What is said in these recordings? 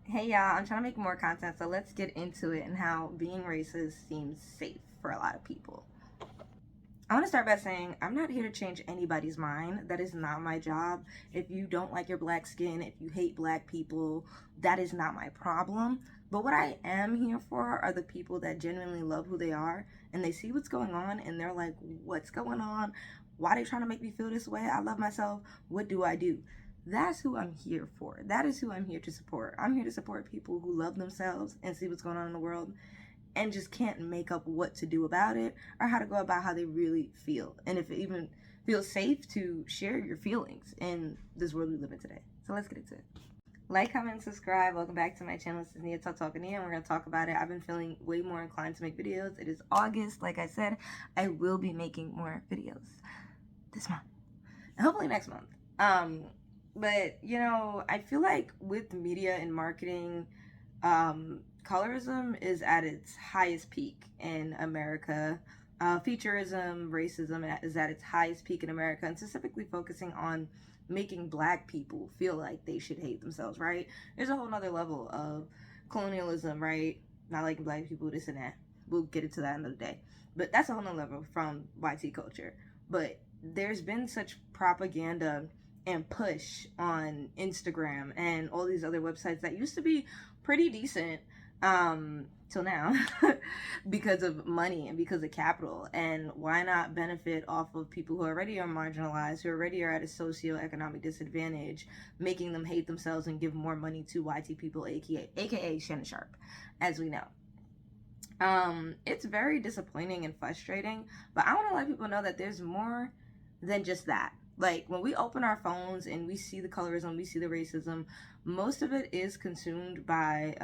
Hey y'all, I'm trying to make more content, so let's get into it and how being racist seems safe for a lot of people. I want to start by saying I'm not here to change anybody's mind. That is not my job. If you don't like your black skin, if you hate black people, that is not my problem. But what I am here for are the people that genuinely love who they are and they see what's going on and they're like, what's going on? Why are they trying to make me feel this way? I love myself. What do I do? That's who I'm here for. That is who I'm here to support. I'm here to support people who love themselves and see what's going on in the world and just can't make up what to do about it or how to go about how they really feel. And if it even feels safe to share your feelings in this world we live in today. So let's get into it. Like, comment, subscribe. Welcome back to my channel. This is Nia Talking Nia, and we're going to talk about it. I've been feeling way more inclined to make videos. It is August. Like I said, I will be making more videos this month. And hopefully next month. But, I feel like with media and marketing, colorism is at its highest peak in America. Featureism, racism is at its highest peak in America, and specifically focusing on making black people feel like they should hate themselves, right? There's a whole nother level of colonialism, right? Not liking black people, this and that. We'll get into that another day. But that's a whole nother level from YT culture. But there's been such propaganda and push on Instagram and all these other websites that used to be pretty decent till now because of money and because of capital. And why not benefit off of people who already are marginalized, who already are at a socioeconomic disadvantage, making them hate themselves and give more money to YT people, aka Shannon Sharp, as we know. It's very disappointing and frustrating, but I want to let people know that there's more than just that. Like, when we open our phones and we see the colorism, we see the racism, most of it is consumed by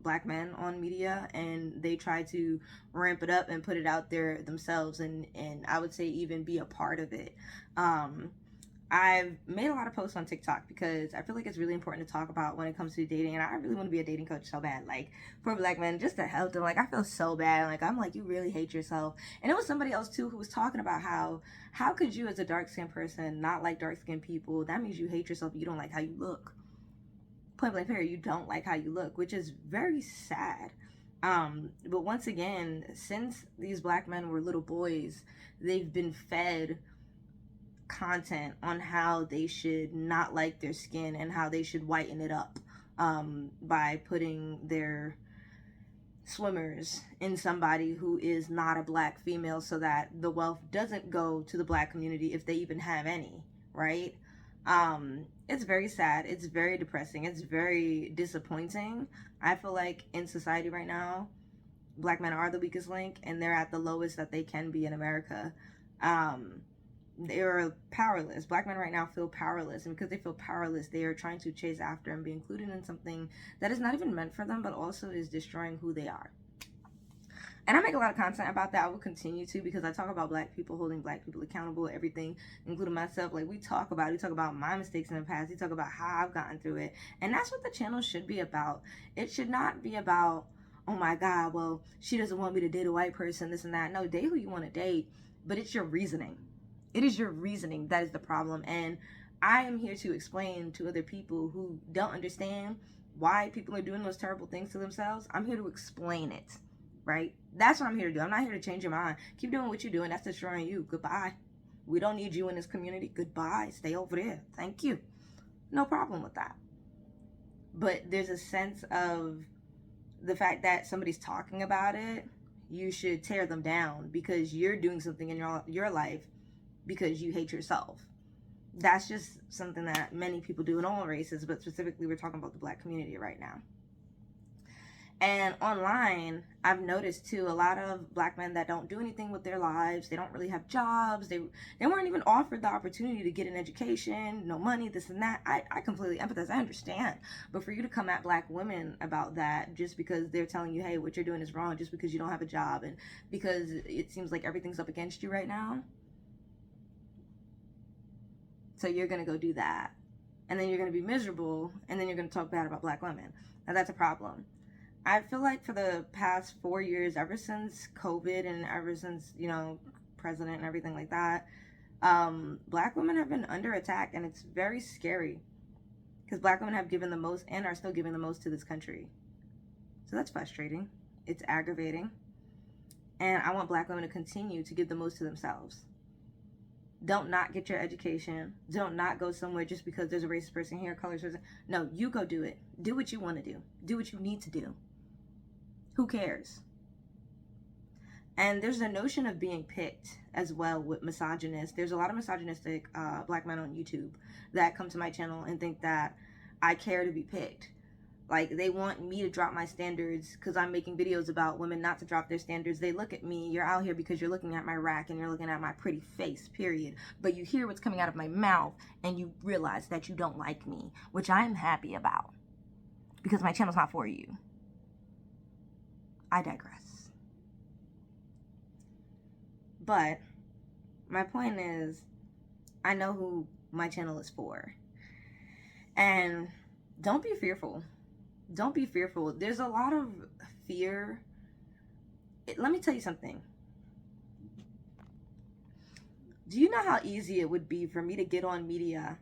black men on media, and they try to ramp it up and put it out there themselves, and I would say even be a part of it. I've made a lot of posts on TikTok because I feel like it's really important to talk about when it comes to dating, and I really want to be a dating coach so bad, like, for black men, just to help them. Like, I feel so bad. Like, I'm like, you really hate yourself. And it was somebody else too who was talking about how could you as a dark-skinned person not like dark-skinned people? That means you hate yourself. You don't like how you look. Point blank period, you don't like how you look, which is very sad. But once again, since these black men were little boys, they've been fed content on how they should not like their skin and how they should whiten it up, by putting their swimmers in somebody who is not a black female so that the wealth doesn't go to the black community if they even have any, right? It's very sad, it's very depressing, it's very disappointing. I feel like in society right now, black men are the weakest link and they're at the lowest that they can be in America. They are powerless. Black men right now feel powerless, and because they feel powerless, they are trying to chase after and be included in something that is not even meant for them, but also is destroying who they are. And I make a lot of content about that. I will continue to, because I talk about black people, holding black people accountable, everything, including myself. Like, we talk about my mistakes in the past. We talk about how I've gotten through it. And that's what the channel should be about. It should not be about, oh my God, well, she doesn't want me to date a white person, this and that. No, date who you want to date, but it's your reasoning. It is your reasoning that is the problem. And I am here to explain to other people who don't understand why people are doing those terrible things to themselves. I'm here to explain it, right? That's what I'm here to do. I'm not here to change your mind. Keep doing what you're doing. That's destroying you. Goodbye. We don't need you in this community. Goodbye. Stay over there. Thank you. No problem with that. But there's a sense of the fact that somebody's talking about it, you should tear them down because you're doing something in your life because you hate yourself. That's just something that many people do in all races, but specifically we're talking about the black community right now. And online, I've noticed too, a lot of black men that don't do anything with their lives. They don't really have jobs. They weren't even offered the opportunity to get an education, no money, this and that. I completely empathize. I understand. But for you to come at black women about that just because they're telling you, hey, what you're doing is wrong, just because you don't have a job and because it seems like everything's up against you right now, so you're going to go do that. And then you're going to be miserable. And then you're going to talk bad about black women. Now, that's a problem. I feel like for the past 4 years, ever since COVID and ever since, president and everything like that, black women have been under attack. And it's very scary. because black women have given the most and are still giving the most to this country. So that's frustrating. It's aggravating. And I want black women to continue to give the most to themselves. Don't not get your education. Don't not go somewhere just because there's a racist person here, colorist person. No, you go do it. Do what you want to do. Do what you need to do. Who cares? And there's a notion of being picked as well with misogynists. There's a lot of misogynistic black men on YouTube that come to my channel and think that I care to be picked. Like, they want me to drop my standards because I'm making videos about women not to drop their standards. They look at me, you're out here because you're looking at my rack and you're looking at my pretty face, period. But you hear what's coming out of my mouth and you realize that you don't like me, which I am happy about because my channel's not for you. I digress. But my point is, I know who my channel is for. And don't be fearful. Don't be fearful. There's a lot of fear. Let me tell you something. Do you know how easy it would be for me to get on media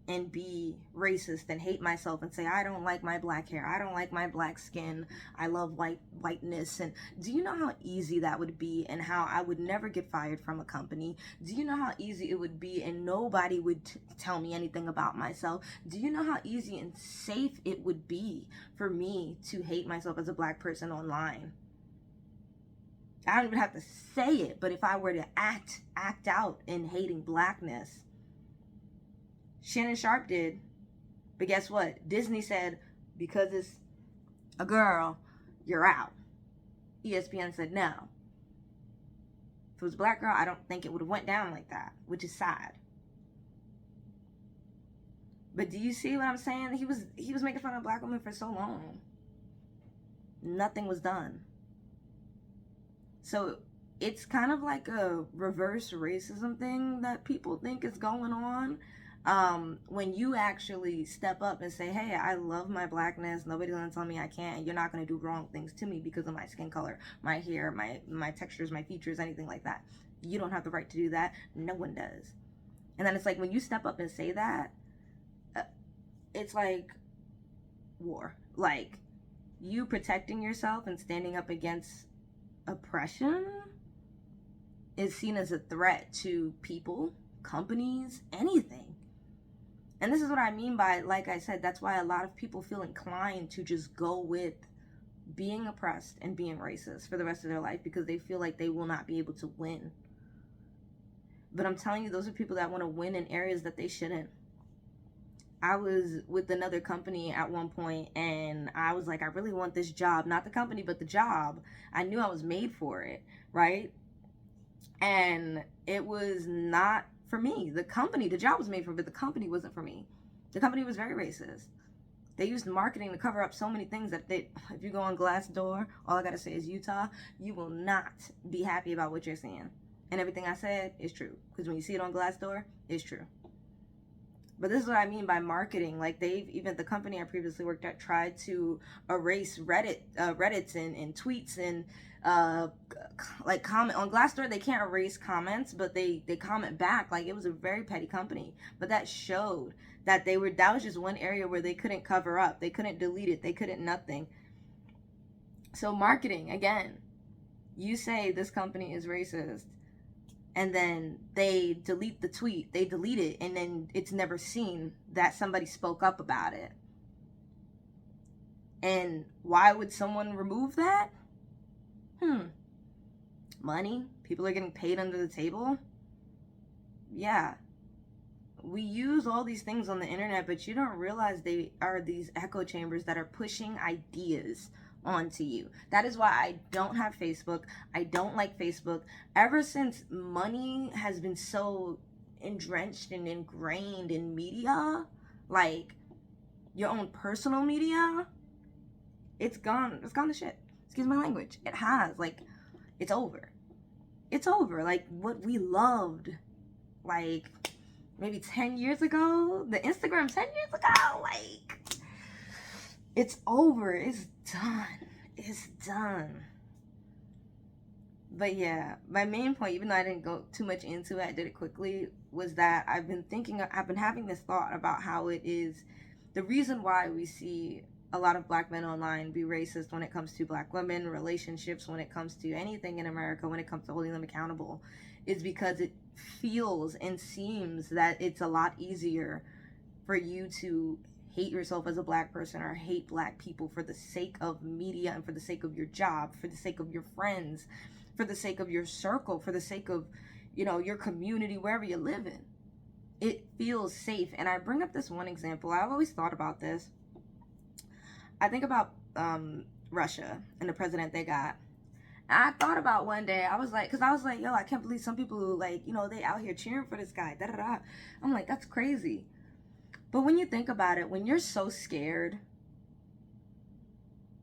and be racist and hate myself and say, I don't like my black hair, I don't like my black skin, I love whiteness? And do you know how easy that would be, and how I would never get fired from a company? Do you know how easy it would be and nobody would tell me anything about myself? Do you know how easy and safe it would be for me to hate myself as a black person online? I don't even have to say it, but if I were to act out in hating blackness, Shannon Sharp did. But guess what? Disney said, because it's a girl, you're out. ESPN said no. If it was a black girl, I don't think it would have went down like that, which is sad. But do you see what I'm saying? He was making fun of black women for so long. Nothing was done. So it's kind of like a reverse racism thing that people think is going on. When you actually step up and say, hey, I love my blackness, nobody's gonna tell me I can't, and you're not gonna do wrong things to me because of my skin color, my hair, my textures, my features, anything like that. You don't have the right to do that. No one does. And then it's like, when you step up and say that, it's like war. Like, you protecting yourself and standing up against oppression is seen as a threat to people, companies, anything. And this is what I mean by, like I said, that's why a lot of people feel inclined to just go with being oppressed and being racist for the rest of their life, because they feel like they will not be able to win. But I'm telling you, those are people that want to win in areas that they shouldn't. I was with another company at one point, and I was like, I really want this job. Not the company, but the job. I knew I was made for it, right? And it was not for me. The job was made for me, but the company wasn't for me. The company was very racist. They used marketing to cover up so many things that if you go on Glassdoor, all I gotta say is Utah, you will not be happy about what you're seeing. And everything I said is true, because when you see it on Glassdoor, it's true. But this is what I mean by marketing. Like, even the company I previously worked at tried to erase Reddits and tweets and like comment on Glassdoor. They can't erase comments, but they comment back. Like, it was a very petty company, but that showed that that was just one area where they couldn't cover up. They couldn't delete it. They couldn't nothing. So marketing, again, you say this company is racist, and then they delete the tweet, they delete it, and then it's never seen that somebody spoke up about it. And why would someone remove that? Money? People are getting paid under the table? Yeah. We use all these things on the internet, but you don't realize they are these echo chambers that are pushing ideas onto you. That is why I don't have Facebook. I don't like Facebook. Ever since money has been so entrenched and ingrained in media, like your own personal media, it's gone to shit. Excuse my language. It has. Like, it's over. It's over. Like, what we loved, like, maybe 10 years ago, the Instagram 10 years ago, like, it's over. It's done. It's done. But yeah, my main point, even though I didn't go too much into it, I did it quickly, was that I've been having this thought about how it is The reason why we see a lot of black men online be racist when it comes to black women, relationships, when it comes to anything in America, when it comes to holding them accountable, is because it feels and seems that it's a lot easier for you to hate yourself as a black person or hate black people for the sake of media and for the sake of your job, for the sake of your friends, for the sake of your circle, for the sake of, your community, wherever you live in. It feels safe. And I bring up this one example. I've always thought about this. I think about Russia and the president they got. And I thought about one day, I was like, yo, I can't believe some people who, like, they out here cheering for this guy. Da, da, da. I'm like, that's crazy. But when you think about it, when you're so scared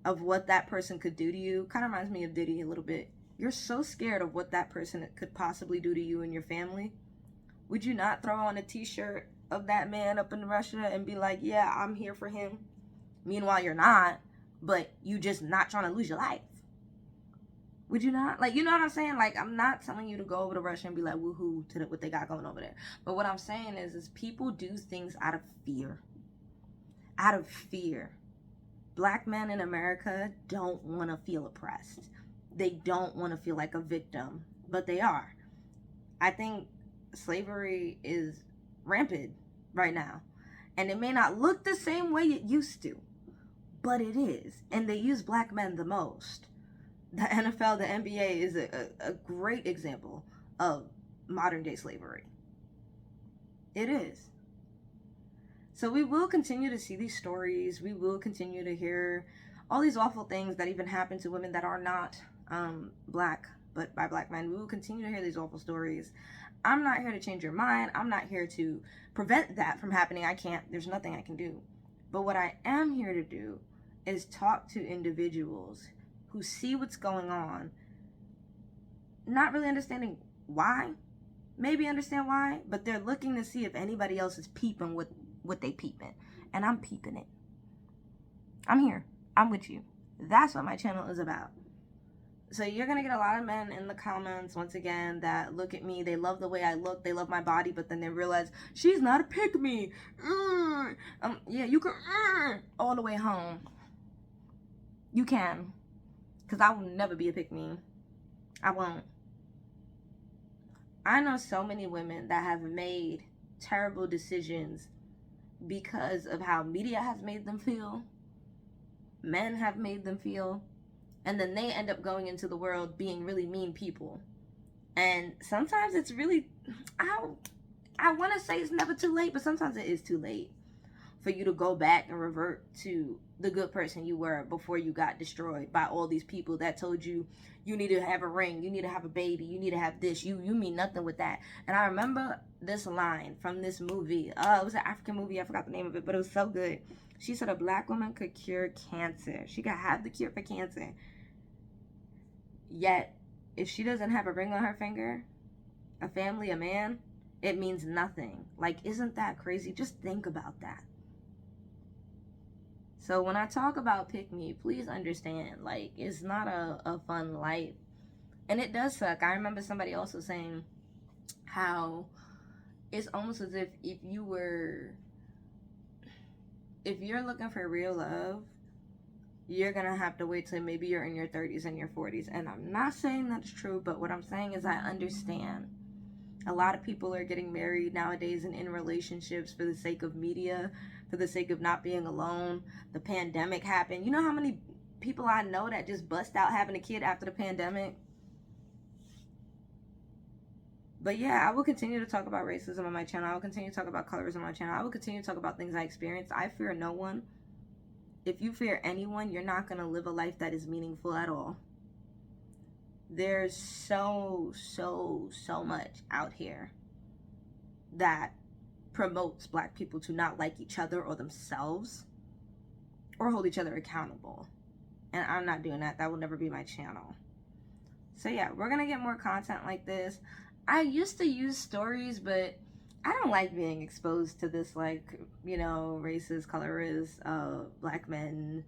of what that person could do to you, kind of reminds me of Diddy a little bit. You're so scared of what that person could possibly do to you and your family. Would you not throw on a t-shirt of that man up in Russia and be like, yeah, I'm here for him? Meanwhile, you're not, but you just not trying to lose your life. Would you not? Like, you know what I'm saying? Like, I'm not telling you to go over to Russia and be like, woohoo, to what they got going over there. But what I'm saying is people do things out of fear. Out of fear. Black men in America don't want to feel oppressed. They don't want to feel like a victim, but they are. I think slavery is rampant right now. And it may not look the same way it used to, but it is. And they use black men the most. The NFL, the NBA is a great example of modern day slavery. It is. So we will continue to see these stories. We will continue to hear all these awful things that even happen to women that are not black, but by black men. We will continue to hear these awful stories. I'm not here to change your mind. I'm not here to prevent that from happening. I can't. There's nothing I can do. But what I am here to do is talk to individuals who see what's going on, not really understanding why, maybe understand why, but they're looking to see if anybody else is peeping what they peeping. And I'm peeping it. I'm here. I'm with you. That's what my channel is about. So you're going to get a lot of men in the comments, once again, that look at me. They love the way I look. They love my body, but then they realize, she's not a pick-me. Yeah, you can all the way home. You can. Because I will never be a pick-me. I won't. I know so many women that have made terrible decisions because of how media has made them feel. Men have made them feel. And then they end up going into the world being really mean people. And sometimes it's really, I want to say it's never too late, but sometimes it is too late for you to go back and revert to the good person you were before you got destroyed by all these people that told you you need to have a ring, you need to have a baby, you need to have this, you mean nothing with that. And I remember this line from this movie. It was an African movie, I forgot the name of it, but it was so good. She said a black woman could cure cancer. She could have the cure for cancer. Yet, if she doesn't have a ring on her finger, a family, a man, it means nothing. Like, isn't that crazy? Just think about that. So when I talk about pick me, please understand, like, it's not a fun life. And it does suck. I remember somebody also saying how it's almost as if you're looking for real love, you're going to have to wait till maybe you're in your 30s and your 40s. And I'm not saying that's true, but what I'm saying is I understand. A lot of people are getting married nowadays and in relationships for the sake of media, for the sake of not being alone. The pandemic happened. You know how many people I know that just bust out having a kid after the pandemic? But yeah, I will continue to talk about racism on my channel. I will continue to talk about colorism on my channel. I will continue to talk about things I experienced. I fear no one. If you fear anyone, you're not going to live a life that is meaningful at all. There's so much out here that promotes black people to not like each other or themselves or hold each other accountable. And I'm not doing that. That will never be my channel. So yeah, we're going to get more content like this. I used to use stories, but I don't like being exposed to this, like, you know, racist, colorist, black men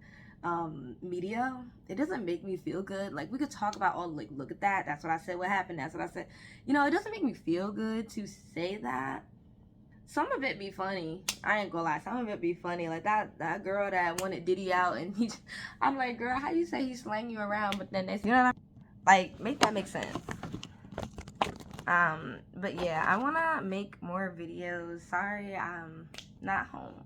media. It doesn't make me feel good. Like, we could talk about, oh, like, look at that. That's what I said. What happened? That's what I said. You know, it doesn't make me feel good to say that. some of it be funny. I ain't gonna lie, some of it be funny. Like that girl that wanted Diddy out, and I'm like, girl, how you say he slang you around, but then they, you know what I mean? Like, make that make sense. But yeah, I wanna make more videos. Sorry, I'm not home,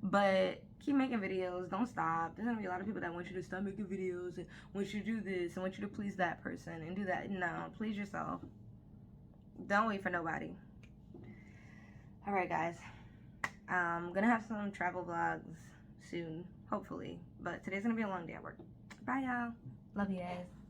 but keep making videos. Don't stop. There's gonna be a lot of people that want you to stop making videos and want you to do this and want you to please that person and do that. No, please yourself. Don't wait for nobody. All right, guys. I'm gonna have some travel vlogs soon, hopefully. But today's gonna be a long day at work. Bye, y'all. Love you guys.